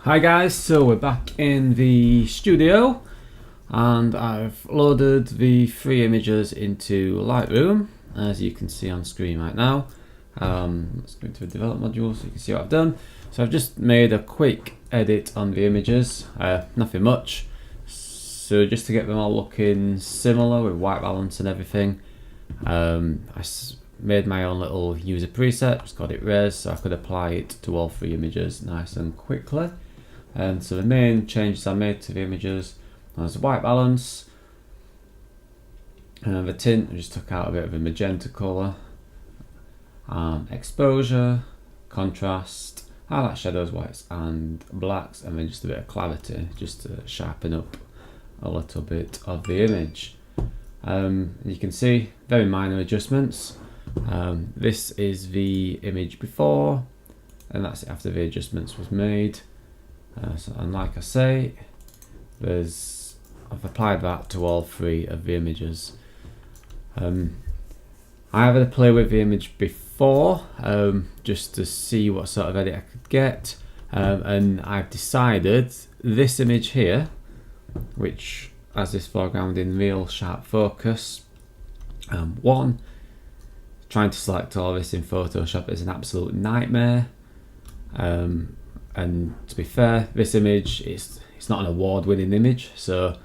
Hi guys, so we're back in the studio and I've loaded the 3 images into Lightroom, as you can see on screen right now. Let's go into the develop module so you can see what I've done. So I've just made a quick edit on the images, nothing much. So just to get them all looking similar with white balance and everything, made my own little user preset, just got it res so I could apply it to all 3 images nice and quickly. And so the main changes I made to the images was the white balance, and the tint I just took out a bit of a magenta colour, exposure, contrast, highlight, shadows, whites and blacks, and then just a bit of clarity just to sharpen up a little bit of the image. You can see very minor adjustments. This is the image before and that's after the adjustments was made. And like I say, I've applied that to all 3 of the images. I have had a play with the image before, just to see what sort of edit I could get, and I've decided this image here, which has this foreground in real sharp focus, trying to select all this in Photoshop is an absolute nightmare. And to be fair, this image it's not an award-winning image, so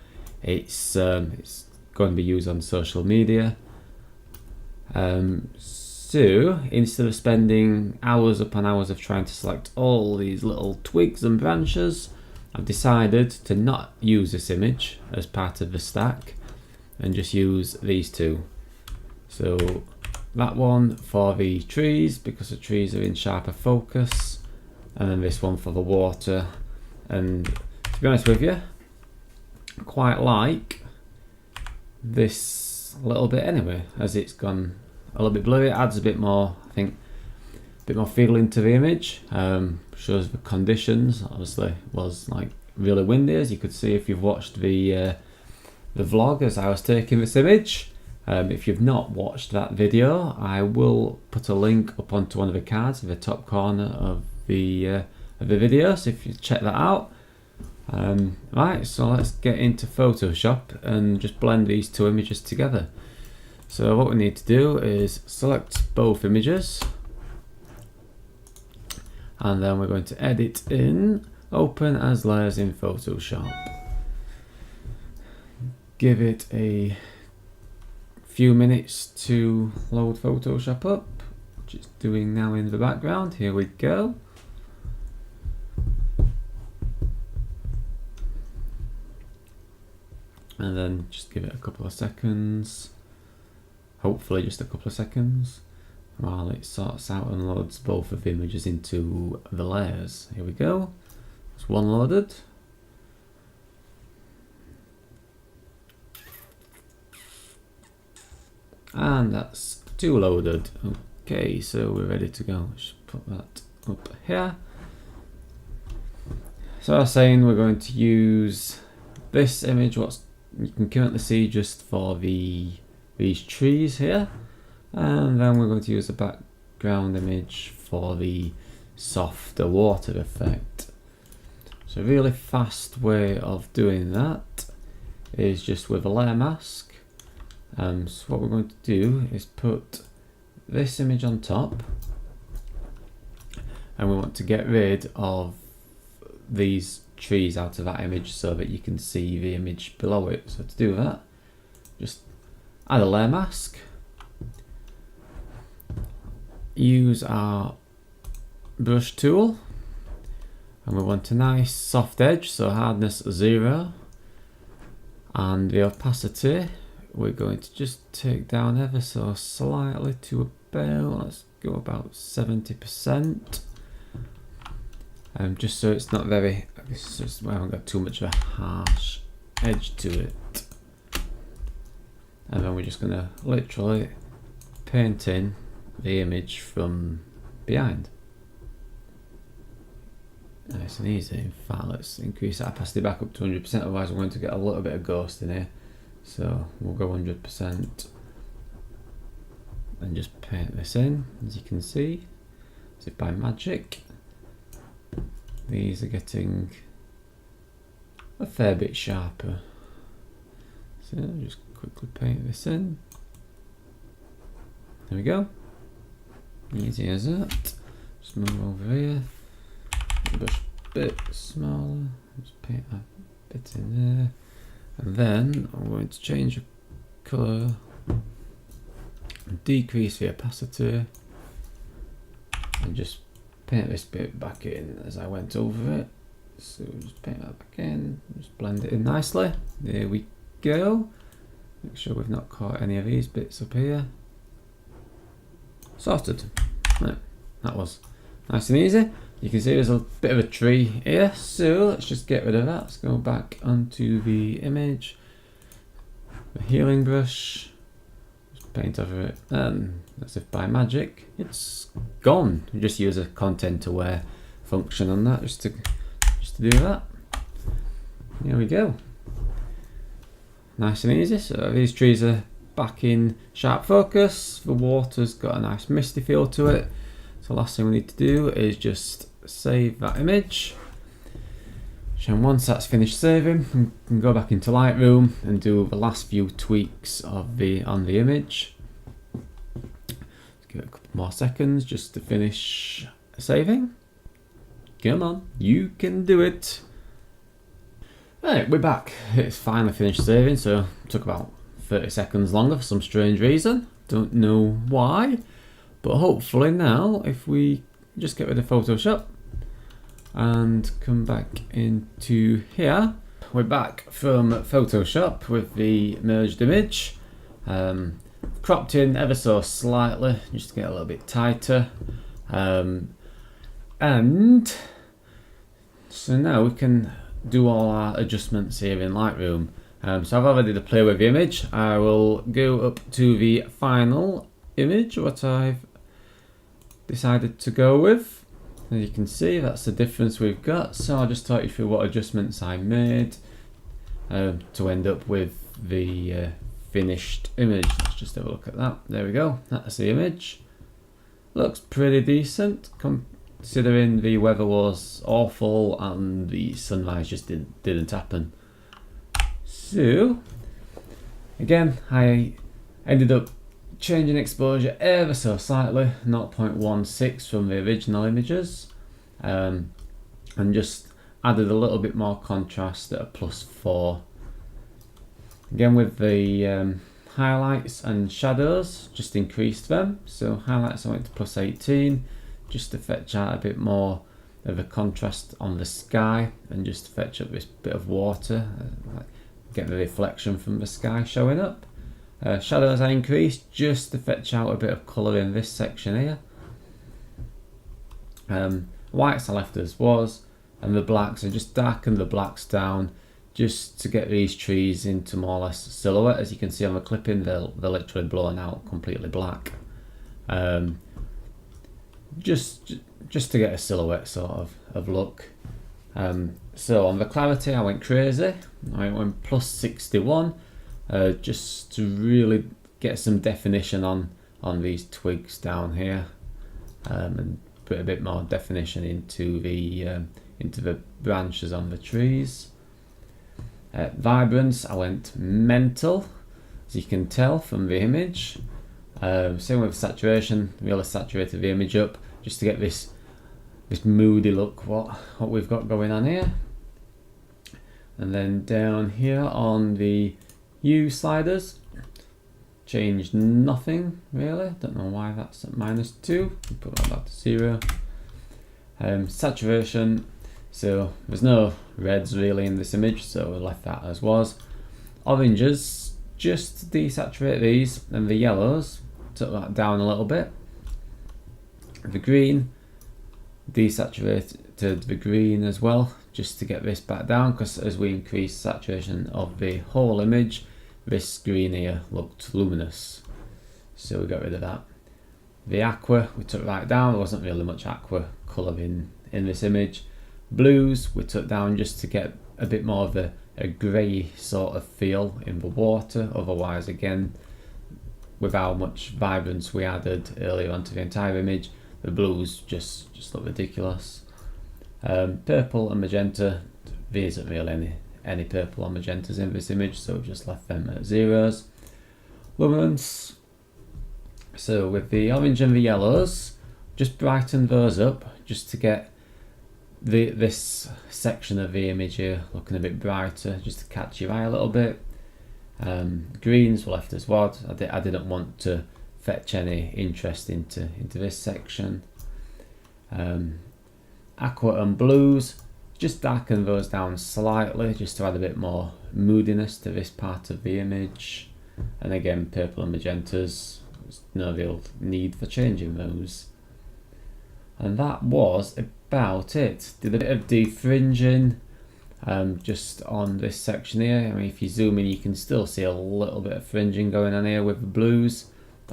it's going to be used on social media. So instead of spending hours upon hours of trying to select all these little twigs and branches, I've decided to not use this image as part of the stack and just use these 2. So that one for the trees, because the trees are in sharper focus, and then this one for the water. And to be honest with you, I quite like this a little bit anyway, as it's gone a little bit blurry. It adds a bit more, I think, a bit more feeling to the image. Shows the conditions. Obviously was like really windy, as you could see if you've watched the vlog as I was taking this image. If you've not watched that video, I will put a link up onto one of the cards in the top corner of the video, so if you check that out. Right, so let's get into Photoshop and just blend these 2 images together. So what we need to do is select both images, and then we're going to edit in open as layers in Photoshop. Give it a few minutes to load Photoshop up, which it's doing now in the background. Here we go. And then just give it a couple of seconds, hopefully just a couple of seconds, while it sorts out and loads both of the images into the layers. Here we go, it's one loaded. And that's 2 loaded. Okay, so we're ready to go. Let's put that up here. So I was saying we're going to use this image, what you can currently see just for these trees here, and then we're going to use a background image for the softer water effect. So a really fast way of doing that is just with a layer mask. So what we're going to do is put this image on top, and we want to get rid of these trees out of that image so that you can see the image below it. So to do that, just add a layer mask, use our brush tool, and we want a nice soft edge, so hardness 0, and the opacity we're going to just take down ever so slightly to about, let's go about 70%. Just so it's not very, we haven't got too much of a harsh edge to it. And then we're just going to literally paint in the image from behind. Nice and easy. In fact, let's increase that opacity back up to 100%, otherwise we're going to get a little bit of ghost in here. So we'll go 100% and just paint this in, as you can see, as if by magic. these are getting a fair bit sharper. So I'll just quickly paint this in. There we go. Easy as that. Just move over here. Brush a bit smaller. Just paint that bit in there. And then I'm going to change the colour and decrease the opacity and just paint this bit back in as I went over it. So just paint that back in, just blend it in nicely. There we go. Make sure we've not caught any of these bits up here. Sorted. Right, that was nice and easy. You can see there's a bit of a tree here, so let's just get rid of that. Let's go back onto the image, the healing brush, just paint over it, and as if by magic, it's gone. You just use a content aware function on that just to do that. There we go. Nice and easy. So these trees are back in sharp focus. The water's got a nice misty feel to it. So the last thing we need to do is just save that image. And once that's finished saving, we can go back into Lightroom and do the last few tweaks on the image. Let's give it a couple more seconds just to finish saving. Come on, you can do it. Right, we're back. It's finally finished saving, so it took about 30 seconds longer for some strange reason. Don't know why, but hopefully now, if we just get rid of Photoshop and come back into here, we're back from Photoshop with the merged image. Cropped in ever so slightly just to get a little bit tighter. And so now we can do all our adjustments here in Lightroom. So I've already did a play with the image. I will go up to the final image, what I've decided to go with. As you can see, that's the difference we've got. So I'll just talk you through what adjustments I made to end up with the finished image. Let's just have a look at that. There we go. That's the image. Looks pretty decent considering the weather was awful and the sunrise just didn't happen. So again, I ended up changing exposure ever so slightly, 0.16 from the original images, and just added a little bit more contrast at a +4. Again with the highlights and shadows, just increased them. So highlights I went to +18 just to fetch out a bit more of a contrast on the sky and just to fetch up this bit of water, get the reflection from the sky showing up. Shadows I increased just to fetch out a bit of colour in this section here. Whites I left as was, and the blacks I just darkened the blacks down just to get these trees into more or less silhouette. As you can see on the clipping, they're literally blown out completely black. Just to get a silhouette sort of look. So on the clarity I went crazy. I went +61 just to really get some definition on these twigs down here, and put a bit more definition into the branches on the trees. Vibrance I went mental, as you can tell from the image. Same with saturation, really saturated the image up just to get this moody look what we've got going on here. And then down here on the hue sliders, changed nothing really. Don't know why that's at -2. Put that back to 0. Saturation, so there's no reds really in this image, so we left that as was. Oranges, just desaturate these, and the yellows, took that down a little bit. The green, desaturated the green as well, just to get this back down, because as we increase saturation of the whole image, this green here looked luminous, so we got rid of that. The aqua we took right down. There wasn't really much aqua colour in this image. Blues we took down just to get a bit more of a grey sort of feel in the water. Otherwise, again, with how much vibrance we added earlier onto the entire image, the blues just look ridiculous. Purple and magenta, there isn't really any purple or magentas in this image, so we've just left them at zeros. Luminance, so with the orange and the yellows, just brighten those up just to get this section of the image here looking a bit brighter, just to catch your eye a little bit. Greens were left as well. I didn't want to fetch any interest into this section. Aqua and blues, just darken those down slightly just to add a bit more moodiness to this part of the image. And again, purple and magentas, there's no real need for changing those. And that was about it. Did a bit of defringing just on this section here. I mean, if you zoom in, you can still see a little bit of fringing going on here with the blues.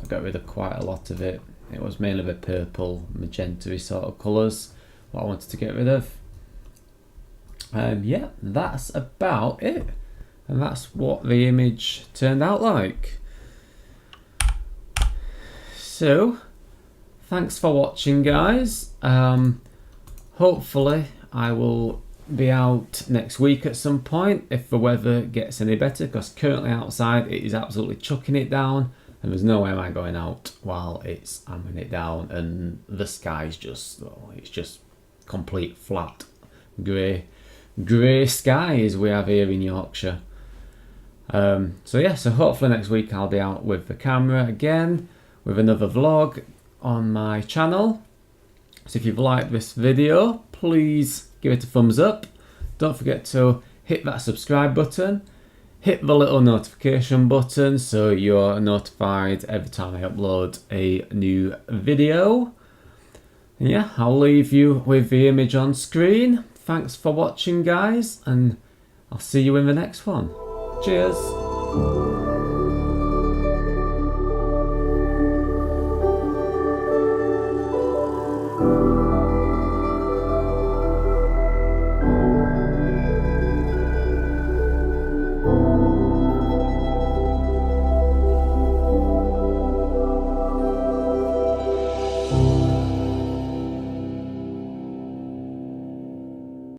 I got rid of quite a lot of it. It was mainly the purple, magenta-y sort of colours what I wanted to get rid of. Yeah, that's about it. And that's what the image turned out like. So, thanks for watching, guys. Hopefully I will be out next week at some point if the weather gets any better, because currently outside it is absolutely chucking it down and there's no way am I going out while it's hammering it down, and the sky's just, it's just complete flat grey skies we have here in Yorkshire. So yeah, so hopefully next week I'll be out with the camera again with another vlog on my channel. So if you've liked this video, please give it a thumbs up. Don't forget to hit that subscribe button, hit the little notification button so you're notified every time I upload a new video. And yeah, I'll leave you with the image on screen. Thanks for watching, guys, and I'll see you in the next one. Cheers.